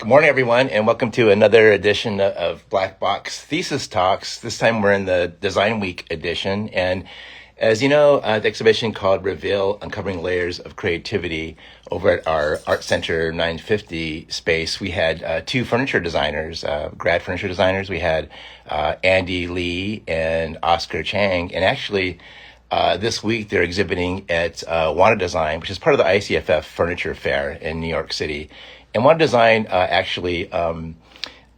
Morning, everyone, and welcome to another edition of Black Box Thesis Talks. This time we're in the Design Week edition. And as you know, the exhibition called Reveal, Uncovering Layers of Creativity over at our Art Center 950 space, we had two furniture designers, grad furniture designers. We had Andi Lee and Oscar Chang. And actually, this week they're exhibiting at WantedDesign, which is part of the ICFF Furniture Fair in New York City. And WantedDesign actually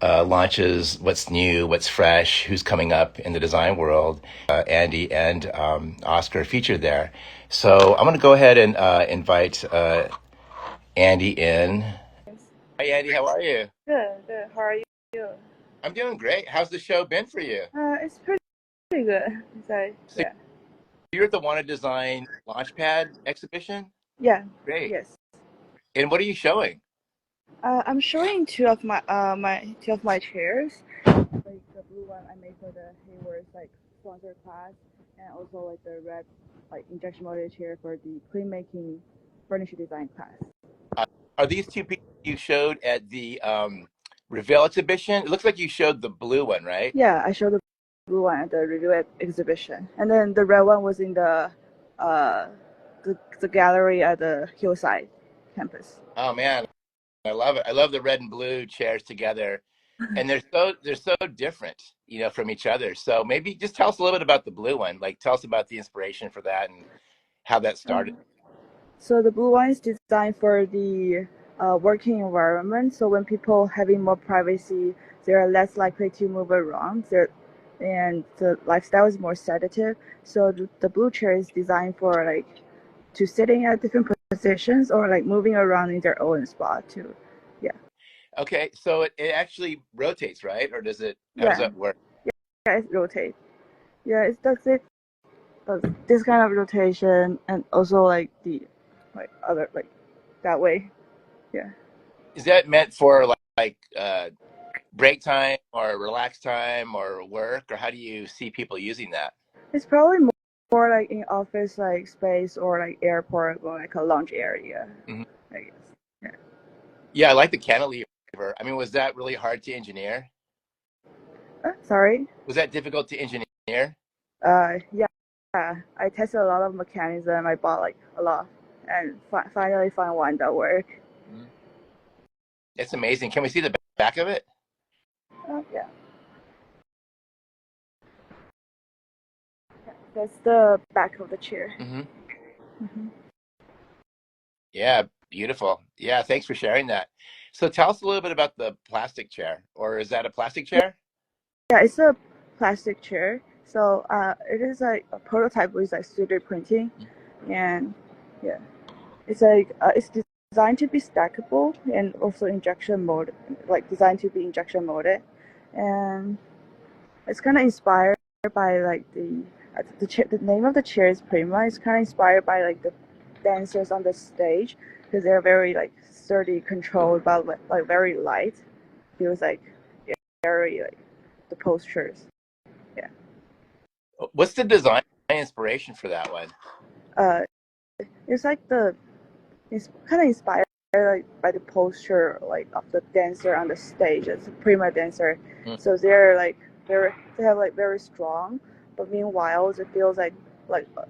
launches what's new, what's fresh, who's coming up in the design world. Andi and Oscar featured there. So I'm going to go ahead and invite Andi in. Hi, Andi. How are you? Good, good. How are you? I'm doing great. How's the show been for you? It's pretty good. So, So yeah. you're at the WantedDesign Launch Pad exhibition? Yeah. Great. Yes. And what are you showing? I'm showing two of my chairs. Like the blue one I made for the Hayward's like sponsor class, and also like the red like injection molded chair for the clean making furniture design class. Are these two pieces you showed at the Reveal exhibition? It looks like you showed the blue one, right? Yeah, I showed the blue one at the review exhibition, and then the red one was in uh the gallery at the Hillside campus. Oh man, I love it. I love the red and blue chairs together, and they're so different, from each other. So maybe just tell us a little bit about the blue one. Like, tell us about the inspiration for that and how that started. So the blue one is designed for the working environment. So when people having more privacy, they are less likely to move around. And the lifestyle is more sedative. So the blue chair is designed for like to sitting at different positions or like moving around in their own spot too. Yeah. Okay, so it actually rotates, right? Or how does Yeah. that work? Yeah, it rotates. Yeah, does this kind of rotation and also like the like other like that way. Yeah. Is that meant for like break time or relax time or work, or how do you see people using that? It's probably more like in office like space or like airport or like a lounge area, Mhm. I guess. Yeah. Yeah, I like the cantilever. I mean, was that really hard to engineer? Sorry. Was that difficult to engineer? Yeah. I tested a lot of mechanism. I bought like a lot, and finally found one that worked. Mhm. It's amazing. Can we see the back of it? Yeah. That's the back of the chair. Hmm. Hmm. Yeah, beautiful. Yeah, thanks for sharing that. So tell us a little bit about the plastic chair, or is that a plastic chair? Yeah, it's a plastic chair. So it is like a prototype with like 3D printing, and yeah. It's designed to be stackable and also injection molded, like designed to be injection molded, and it's kind of inspired by like the name of the chair is Prima. It's kind of inspired by like the dancers on the stage because they're very like sturdy, controlled, but like very light. Feels like very like the postures. Yeah. What's the design inspiration for that one? Uh, it's like it's kind of inspired like by the posture like of the dancer on the stage. It's a prima dancer, Hmm. so they're like they have like very strong, but meanwhile it feels like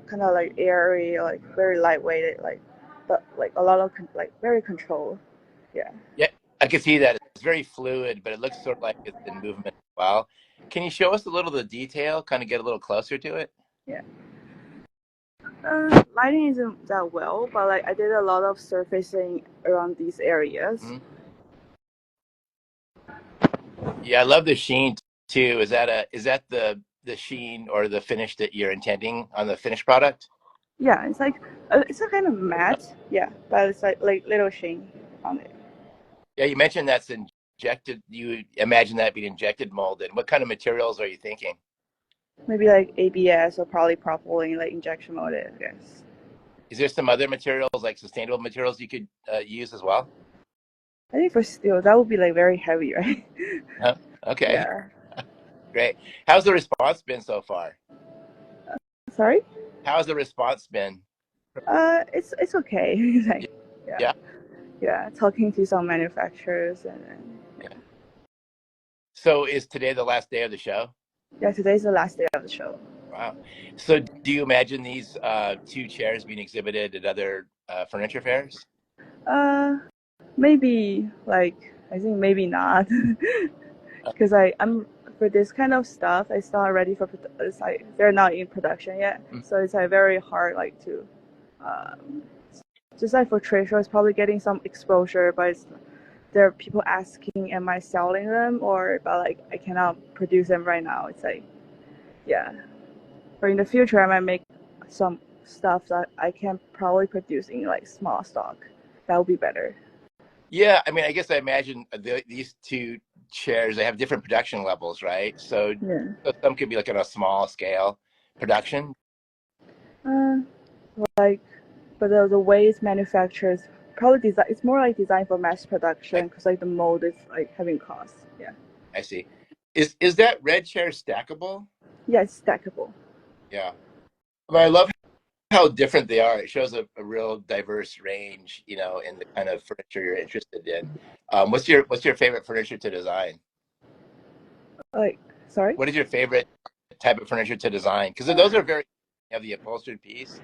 kind of like airy, like very lightweight, like but like a lot of like very controlled. Yeah. Yeah, I can see that. It's very fluid, but it looks sort of like it's in movement as well. Can you show us a little of the detail, kind of get a little closer to it? Yeah. Lighting isn't that well, but like I did a lot of surfacing around these areas. Mhm. Yeah, I love the sheen too. Is that the sheen or the finish that you're intending on the finished product? Yeah, it's a kind of matte. Yeah, but it's like little sheen on it. Yeah, you mentioned that's injected. You imagine that being injected molded. What kind of materials are you thinking? Maybe like ABS or polypropylene, like injection molded, I guess. Is there some other materials, like sustainable materials, you could use as well? I think for steel, that would be like very heavy, right? Huh? Okay, Yeah. great. How's the response been so far? Sorry? How's the response been? It's okay. Like, yeah. Yeah. yeah, talking to some manufacturers and then, Yeah. So is today the last day of the show? yeah, today's the last day of the show. Wow. So do you imagine these two chairs being exhibited at other furniture fairs? Uh, maybe like I think maybe not, because I'm for this kind of stuff. It's not ready for. It's like they're not in production yet, Mm, so it's like very hard like to. Um, just like for trade show, it's probably getting some exposure, but there are people asking, "Am I selling them?" Or but like I cannot produce them right now. It's like yeah. But in the future, I might make some stuff that I can probably produce in like small stock. That would be better. Yeah, I mean, I guess I imagine these two chairs, they have different production levels, right? Yeah. So some could be like on a small scale production. Uh, like, but the way it's manufactured, probably design. It's more like designed for mass I, production because like the mold is like having cost. Yeah. I see. Is that red chair stackable? Yeah, it's stackable. Yeah. I mean, I love how different they are. It shows a real diverse range, in the kind of furniture you're interested in. What's your favorite furniture to design? Like, sorry. What is your favorite type of furniture to design? Because Uh, those are very, you have the upholstered piece,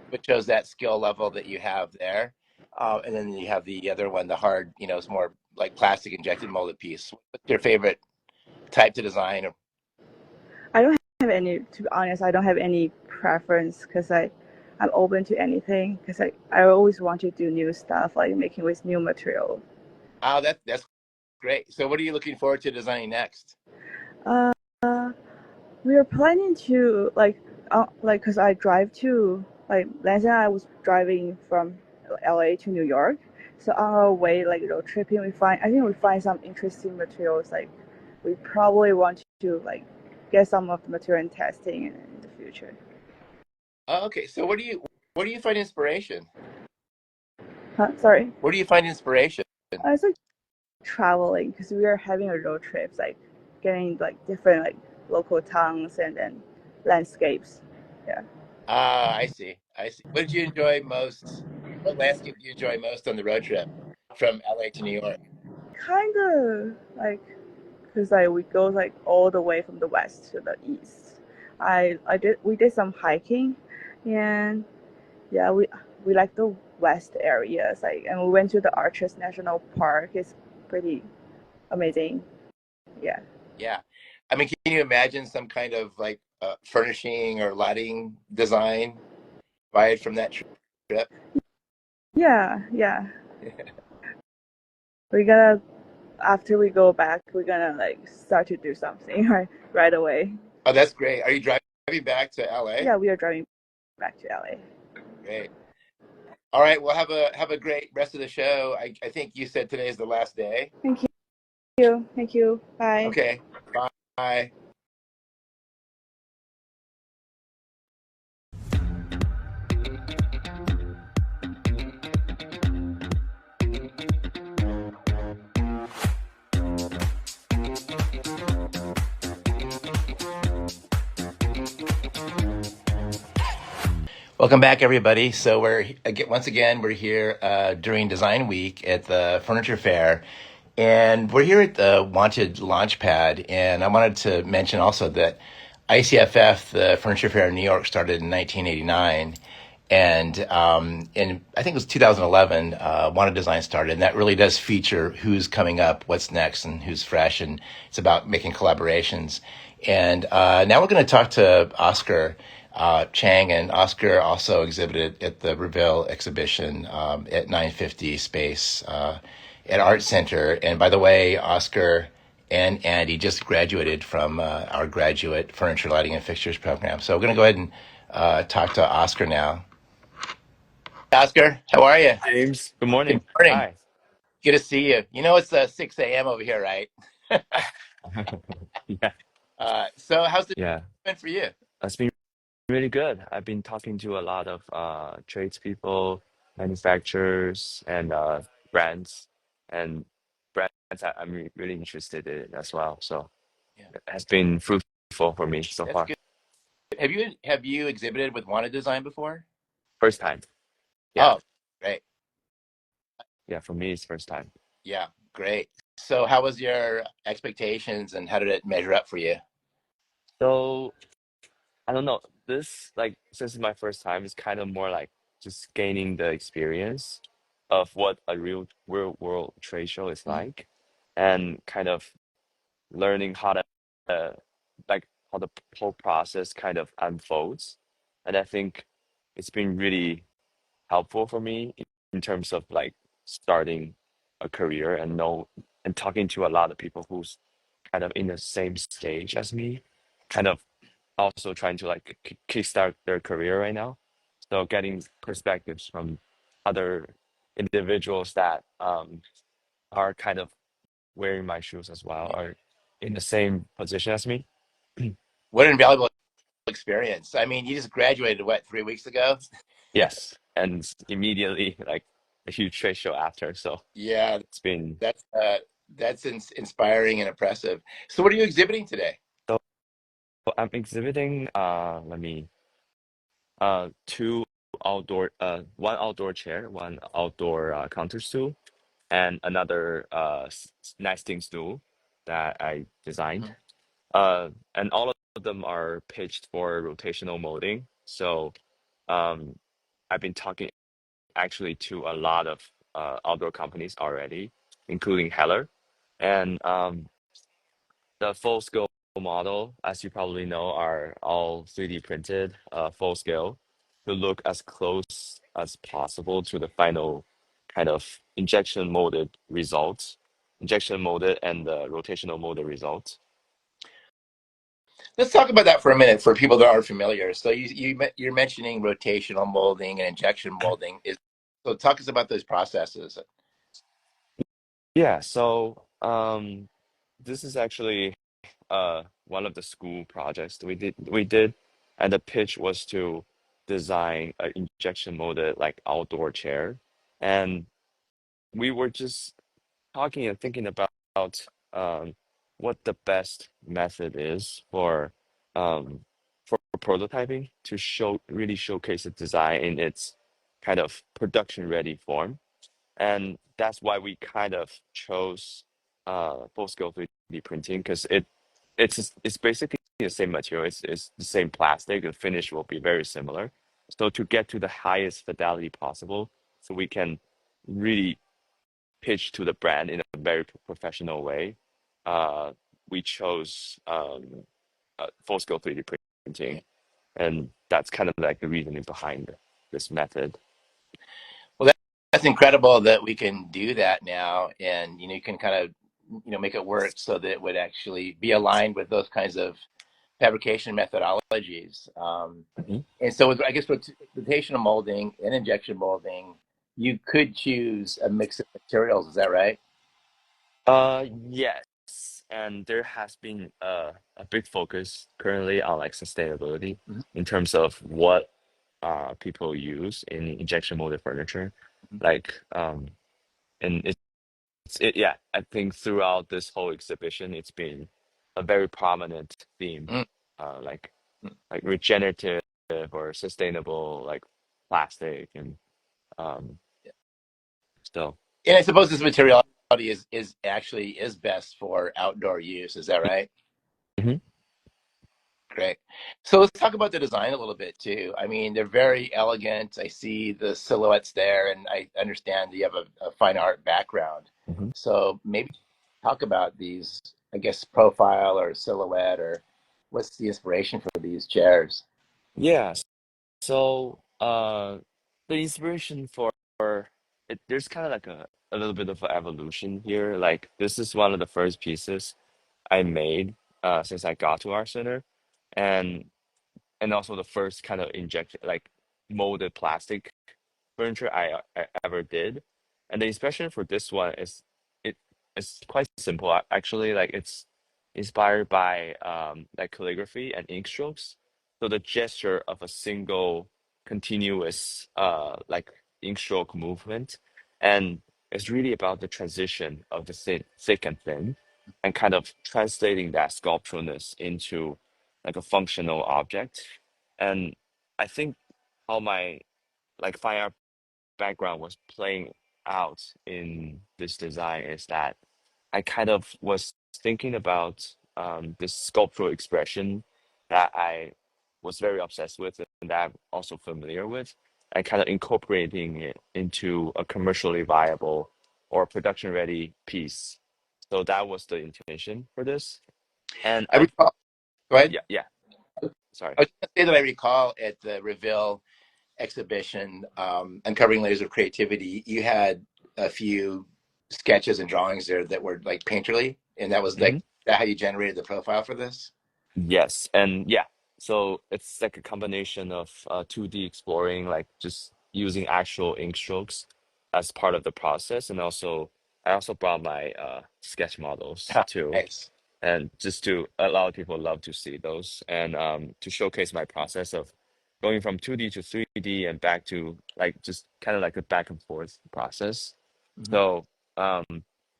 which shows that skill level that you have there. And then you have the other one, the hard, it's more like plastic injected molded piece. What's your favorite type to design? I don't have any. To be honest, I don't have any preference because I'm open to anything because I always want to do new stuff like making with new material. Oh, that's great. So what are you looking forward to designing next? Uh, we are planning to like because I drive to like last time I was driving from LA to New York. So on our way like road tripping, I think we find some interesting materials. Like we probably want to like get some of the material in testing in the future. Oh, okay. So where do you find inspiration? Huh? Sorry. Where do you find inspiration? It's like traveling because we are having a road trip, like getting like different like local towns and then landscapes. Yeah. Ah, I see. I see. What did you enjoy most? What landscape do you enjoy most on the road trip from LA to New York? Kind of like because like we go like all the way from the west to the east. I did we did some hiking, and yeah we like the west areas like and we went to the Arches National Park. It's pretty amazing. Yeah. Yeah. I mean, can you imagine some kind of like furnishing or lighting design inspired from that trip? Yeah. Yeah. We're gonna after we go back, we're gonna like start to do something right away. Oh, that's great. Are you driving back to LA? Yeah, we are driving back to LA. Great. All right. Well, have a great rest of the show. I think you said today is the last day. Thank you. Thank you. Bye. Okay. Bye. Welcome back, everybody. So once again we're here during Design Week at the Furniture Fair, and we're here at the Wanted Launch Pad. And I wanted to mention also that ICFF, the Furniture Fair in New York, started in 1989, and in I think it was 2011, Wanted Design started, and that really does feature who's coming up, what's next, and who's fresh, and it's about making collaborations. And now we're going to talk to Oscar Chang, and Oscar also exhibited at the Reveal exhibition at 950 Space at Art Center. And by the way, Oscar and Andi just graduated from our graduate furniture, lighting, and fixtures program. So we're going to go ahead and talk to Oscar now. Oscar, how are you? James, good Good morning. morning. Hi. Good to see you. You know it's 6 a.m. over here, right? Yeah, So how's the yeah. been for you? It's been really good. I've been talking to a lot of tradespeople, manufacturers, and brands, and brands I'm really interested in as well. So Yeah, it has been fruitful for me so that's far. good. Have you exhibited with Wanted Design before? First time. Yeah. Oh, great. yeah, for me, it's first time. Yeah, great. So how was your expectations and how did it measure up for you? So I don't know. This like since it's my first time, it's kind of more like just gaining the experience of what a real world trade show is Mhm. like, and kind of learning how to uh, like how the whole process kind of unfolds. And I think it's been really helpful for me in terms of like starting a career and know and talking to a lot of people who's kind of in the same stage as me, kind of also trying to like kickstart their career right now. So getting perspectives from other individuals that are kind of wearing my shoes as well, Yeah. are in the same position as me. What an invaluable experience. I mean, you just graduated, what, 3 weeks ago? Yes, and immediately like a huge trade show after. So Yeah, it's been that's inspiring and impressive. So what are you exhibiting today? so I'm exhibiting let me two outdoor one outdoor chair, one outdoor counter stool, and another nesting stool that I designed. And all of them are pitched for rotational molding. So um, I've been talking actually to a lot of outdoor companies already, including Heller. And the full scale model, as you probably know, are all 3D printed, full scale, to look as close as possible to the final kind of injection molded and the rotational molded results. Let's talk about that for a minute for people that aren't familiar. So you're mentioning rotational molding and injection molding. So talk us about those processes. Yeah, so this is actually one of the school projects we did, and the pitch was to design an injection molded like outdoor chair. And we were just talking and thinking about um, what the best method is um, for prototyping to really showcase the design in its kind of production ready form. And that's why we kind of chose full scale 3D printing, because it's basically the same material, it's the same plastic, the finish will be very similar. So to get to the highest fidelity possible, so we can really pitch to the brand in a very professional way, uh, we chose full scale 3D printing, and that's kind of like the reasoning behind this method. Well, that's incredible that we can do that now, and you can kind of make it work so that it would actually be aligned with those kinds of fabrication methodologies. Mhm. And so, I guess with rotational molding and injection molding, you could choose a mix of materials. Is that right? Yes, and there has been a big focus currently on like sustainability Mhm. in terms of what people use in injection molded furniture. Like and yeah, I think throughout this whole exhibition, it's been a very prominent theme, Mhm. like regenerative or sustainable like plastic and um so. And I suppose this materiality is actually is best for outdoor use. Is that right? Mhm. Great. So let's talk about the design a little bit too. I mean, they're very elegant. I see the silhouettes there, and I understand that you have a fine art background. Mhm. So maybe talk about these, I guess, profile or silhouette, or what's the inspiration for these chairs? Yeah. So, the inspiration for it, there's kind of like a little bit of an evolution here. Like this is one of the first pieces I made since I got to our center, and also the first kind of injection like molded plastic furniture I ever did. And the inspiration for this one is it it's quite simple actually. Like it's inspired by like calligraphy and ink strokes. So the gesture of a single continuous like ink stroke movement, and it's really about the transition of the thick and thin, and kind of translating that sculpturalness into like a functional object. And I think how my like fine art background was playing out in this design is that I kind of was thinking about this sculptural expression that I was very obsessed with and that I'm also familiar with, and kind of incorporating it into a commercially viable or production ready piece. So that was the intention for this. And I I, recall. Go ahead. yeah, yeah, sorry. I was going to say that I recall at the Reveal exhibition, Uncovering Layers of Creativity, you had a few sketches and drawings there that were like painterly, and that was like that how you generated the profile for this? Yes, and yeah, so it's like a combination of 2D exploring, like just using actual ink strokes as part of the process, and also I also brought my sketch models too, Nice. and just to allow people love to see those and to showcase my process of going from 2D to 3D and back to like just kind of like a back and forth process. Mhm. So,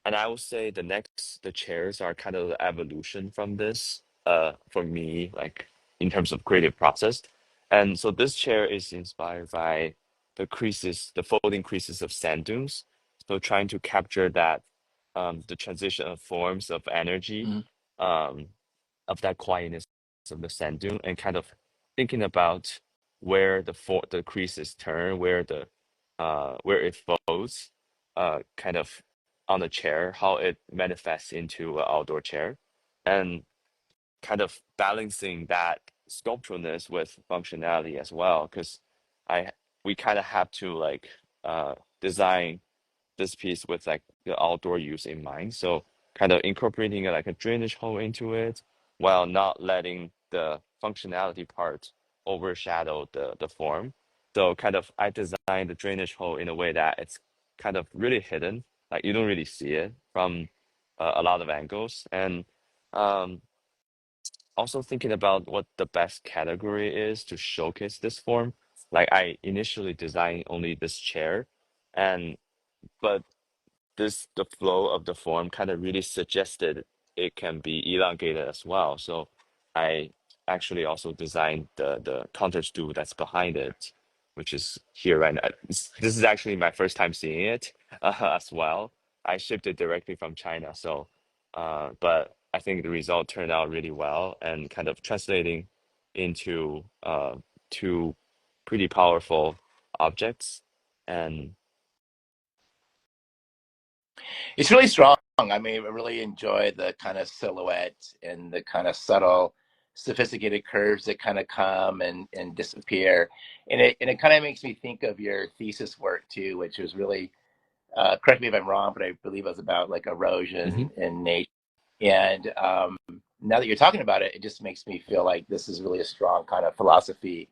and I would say the chairs are kind of the evolution from this, for me, like in terms of creative process. And so this chair is inspired by the folding creases of sand dunes. So trying to capture that, the transition of forms of energy, Mhm. um, of that quietness of the sand dune, and kind of thinking about where the creases turn, where it folds, kind of on the chair, how it manifests into an outdoor chair, and kind of balancing that sculpturalness with functionality as well. Because I we kind of have to like design this piece with like the outdoor use in mind. So kind of incorporating like a drainage hole into it while not letting the functionality part overshadow the form. So kind of I designed the drainage hole in a way that it's kind of really hidden, like you don't really see it from a lot of angles. And um, also thinking about what the best category is to showcase this form. Like I initially designed only this chair, and but the flow of the form kind of really suggested it can be elongated as well. So I actually also designed the counter stool that's behind it, which is here right now. This is actually my first time seeing it as well. I shipped it directly from China, so but I think the result turned out really well and kind of translating into two pretty powerful objects. And It's really strong. I mean, I really enjoy the kind of silhouette and the kind of subtle, sophisticated curves that kind of come and disappear. And it kind of makes me think of your thesis work too, which was really, correct me if I'm wrong, but I believe it was about like Mhm. erosion in nature. And now that you're talking about it, it just makes me feel like this is really a strong kind of philosophy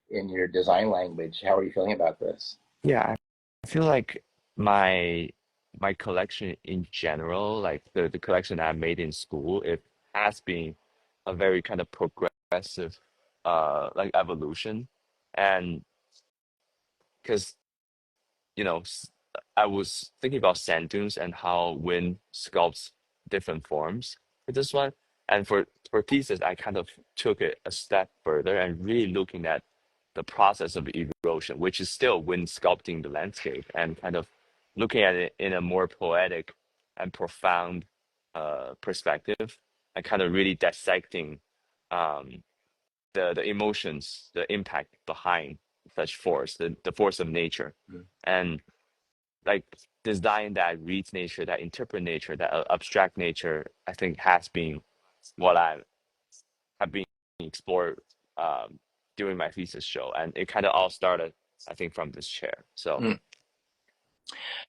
in your design language. How are you feeling about this? Yeah, I feel like my my collection in general, like the collection I made in school, it has been a very kind of progressive like evolution. And because I was thinking about sand dunes and how wind sculpts different forms for this one. And for thesis, I kind of took it a step further and really looking at the process of erosion, which is still wind sculpting the landscape, and kind of looking at it in a more poetic and profound perspective, and kind of really dissecting um, the emotions, the impact behind such force, the force of nature. And like design that reads nature, that interpret nature, that abstract nature, I think has been what I have been explored during my thesis show, and it kind of all started, I think, from this chair. So, Mm.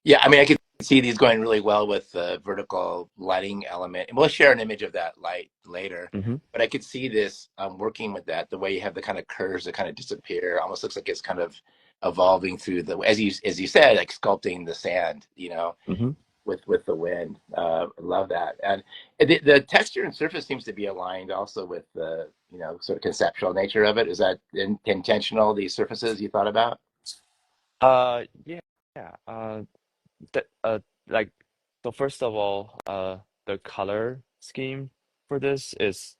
Yeah, I mean, I could see these going really well with the vertical lighting element. And we'll share an image of that light later. mhm. But I could see this working with that, the way you have the kind of curves that kind of disappear. Almost looks like it's kind of evolving through the, as you said, like sculpting the sand, Mhm. with the wind. I love that. And the texture and surface seems to be aligned also with the, sort of conceptual nature of it. Is that intentional, these surfaces you thought about? Yeah, yeah. That like so first of all, the color scheme for this is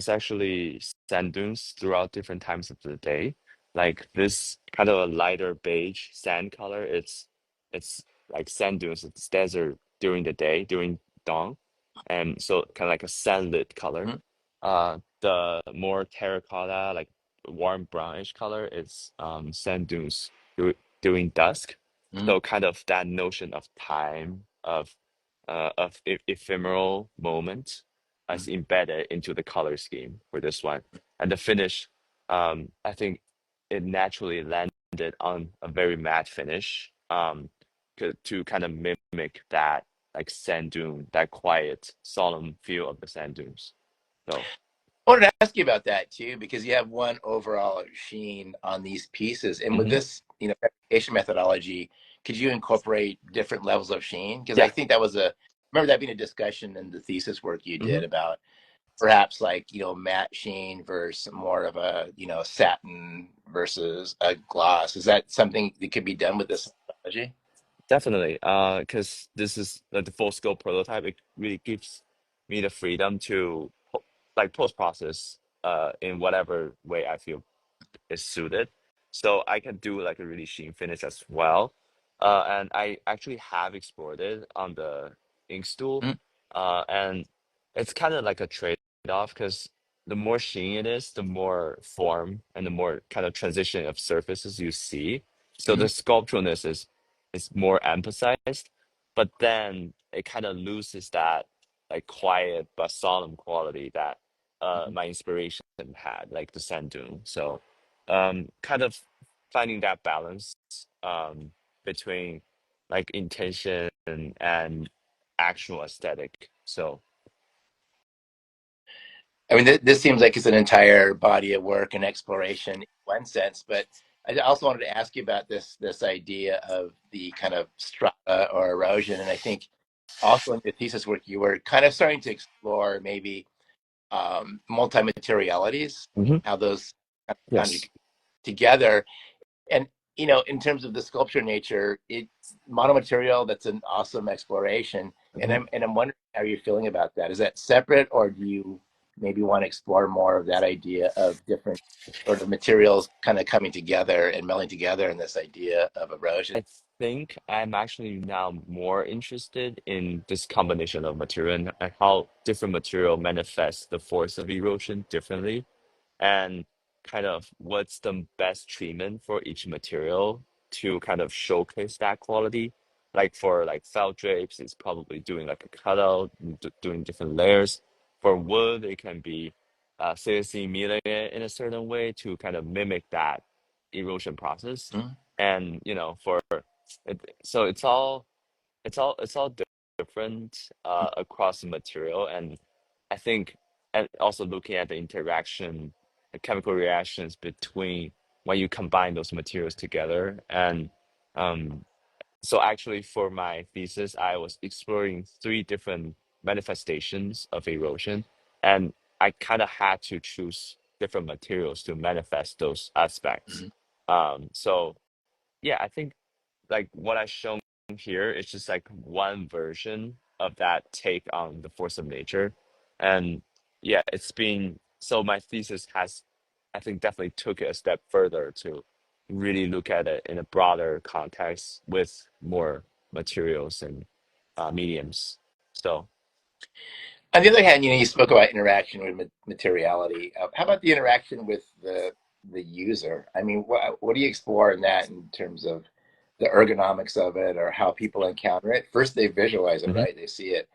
actually sand dunes throughout different times of the day. Like this kind of a lighter beige sand color, it's like sand dunes, it's desert during the day, during dawn, and so kind of like a sand-lit color. Mhm. The more terracotta, like warm brownish color, is sand dunes during dusk. Mhm. So kind of that notion of time, of ephemeral moment, is Mhm. embedded into the color scheme for this one. And the finish, I think it naturally landed on a very matte finish, to kind of mimic that like sand dune, that quiet, solemn feel of the sand dunes. So, I wanted to ask you about that too, because you have one overall sheen on these pieces, and with mhm. this, fabrication methodology, could you incorporate different levels of sheen? Because I Yeah. think that was remember that being a discussion in the thesis work you hmm did about perhaps like matte sheen versus more of a satin versus a gloss. Is that something that could be done with this methodology? Definitely. Because this is like the full scope prototype. It really gives me the freedom to like post process in whatever way I feel is suited. So I can do like a really sheen finish as well. And I actually have explored it on the ink stool. Mm-hmm. And it's kind of like a trade-off because the more sheen it is, the more form and the more kind of transition of surfaces you see. So the sculpturalness is more emphasized, but then it kind of loses that like quiet but solemn quality that Mm-hmm. my inspiration had, like the sand dune. So kind of finding that balance between like intention and actual aesthetic. So I mean, this seems like it's an entire body of work and exploration in one sense, but I also wanted to ask you about this idea of the kind of strata or erosion, and I think also in your thesis work you were kind of starting to explore maybe multi-materialities, mhm, how those kind of yes. conjugate together. And in terms of the sculpture nature, it monomaterial, that's an awesome exploration. And mhm. I'm wondering how you're feeling about that. Is that separate, or do you maybe want to explore more of that idea of different sort of materials kind of coming together and melding together in this idea of erosion? I think I'm actually now more interested in this combination of material and how different material manifests the force of erosion differently, and kind of what's the best treatment for each material to kind of showcase that quality. Like for like felt drapes, it's probably doing like a cutout, doing different layers. For wood, it can be seriously milling it in a certain way to kind of mimic that erosion process. Mhm. And for it, so it's all different across the material, and I think, and also looking at the interaction, the chemical reactions between when you combine those materials together. And um, so actually for my thesis, I was exploring three different manifestations of erosion, and I kind of had to choose different materials to manifest those aspects. Mhm. So yeah, I think like what I shown here is just like one version of that take on the force of nature. And yeah, it's been so my thesis has, I think, definitely took it a step further to really look at it in a broader context with more materials and mediums. So On the other hand, you spoke about interaction with materiality. How about the interaction with the user? I mean, what do you explore in that in terms of the ergonomics of it, or how people encounter it? First, they visualize it, mhm. right? They see it,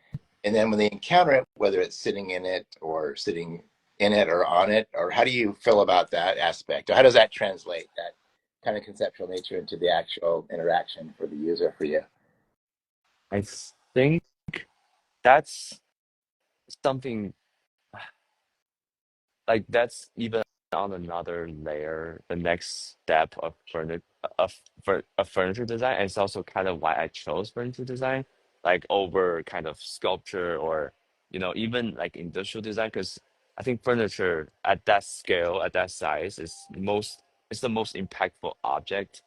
and then when they encounter it, whether it's sitting in it or sitting in it or on it, or how do you feel about that aspect? Or how does that translate that kind of conceptual nature into the actual interaction for the user for you? I think that's something like that's even on another layer, the next step of furniture design. And it's also kind of why I chose furniture design, like over kind of sculpture or even like industrial design, because I think furniture at that scale, at that size, is the most impactful object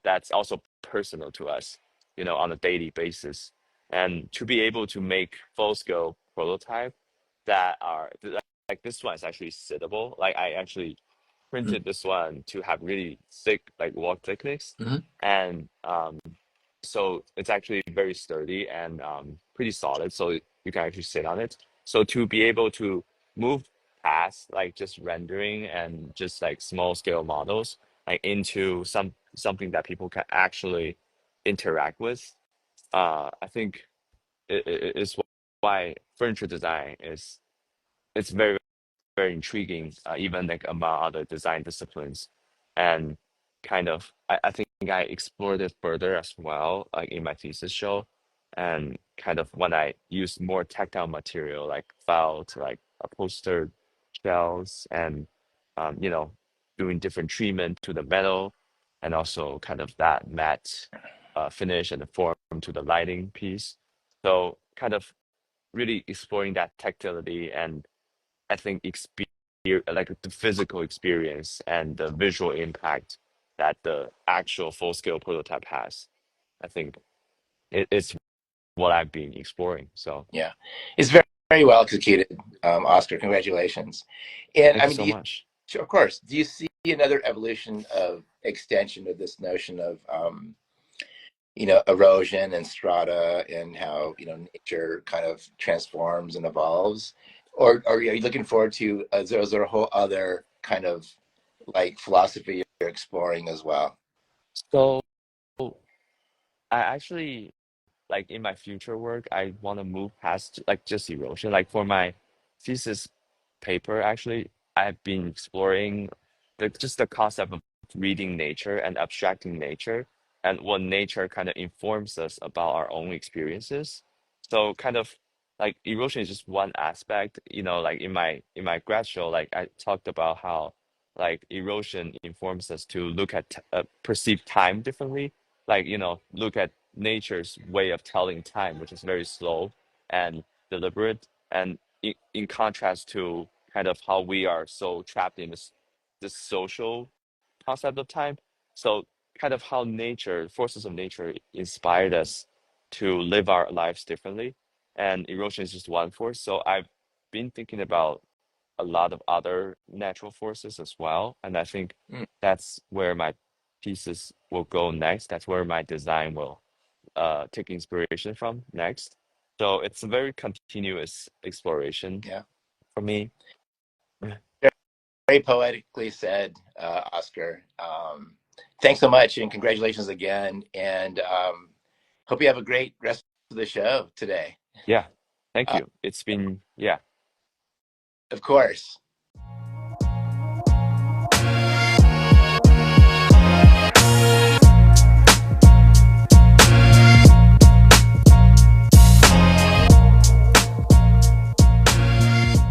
that's also personal to us, on a daily basis. And to be able to make full scale prototype that are like this one is actually sittable. Like I actually printed this one to have really thick like wall thickness, Mm-hmm. and so it's actually very sturdy and pretty solid. So you can actually sit on it. So to be able to move past like just rendering and just like small scale models like into something that people can actually interact with, I think it is why furniture design is it's very intriguing, even like among other design disciplines. And kind of, I think I explored it further as well, like in my thesis show. And kind of when I used more tactile material like felt, like upholstered shells, and you know, doing different treatment to the metal, and also kind of that matte finish and the form to the lighting piece. So kind of really exploring that tactility and I think like the physical experience and the visual impact that the actual full scale prototype has. I think it's what I've been exploring. So Yeah, it's very, very well executed, Oscar. Congratulations. And thank I you mean, so much. sure, of course, do you see another evolution of extension of this notion of, erosion and strata and how, nature kind of transforms and evolves? Or are you looking forward to, is there a whole other kind of like philosophy you're exploring as well? So I actually like in my future work, I want to move past like just erosion. Like for my thesis paper, actually, I've been exploring just the concept of reading nature and abstracting nature and what nature kind of informs us about our own experiences. So kind of like erosion is just one aspect, like in my grad show, like I talked about how like erosion informs us to look at perceive time differently, like look at nature's way of telling time, which is very slow and deliberate, and in contrast to kind of how we are so trapped in this social concept of time. So kind of how nature, forces of nature inspired us to live our lives differently. And erosion is just one force. So I've been thinking about a lot of other natural forces as well. And I think Mm, that's where my pieces will go next. That's where my design will take inspiration from next. So it's a very continuous exploration yeah. for me. Very poetically said, Oscar. Thanks so much, and congratulations again. And hope you have a great rest of the show today. Yeah, thank Uh, you. It's been, yeah. of course.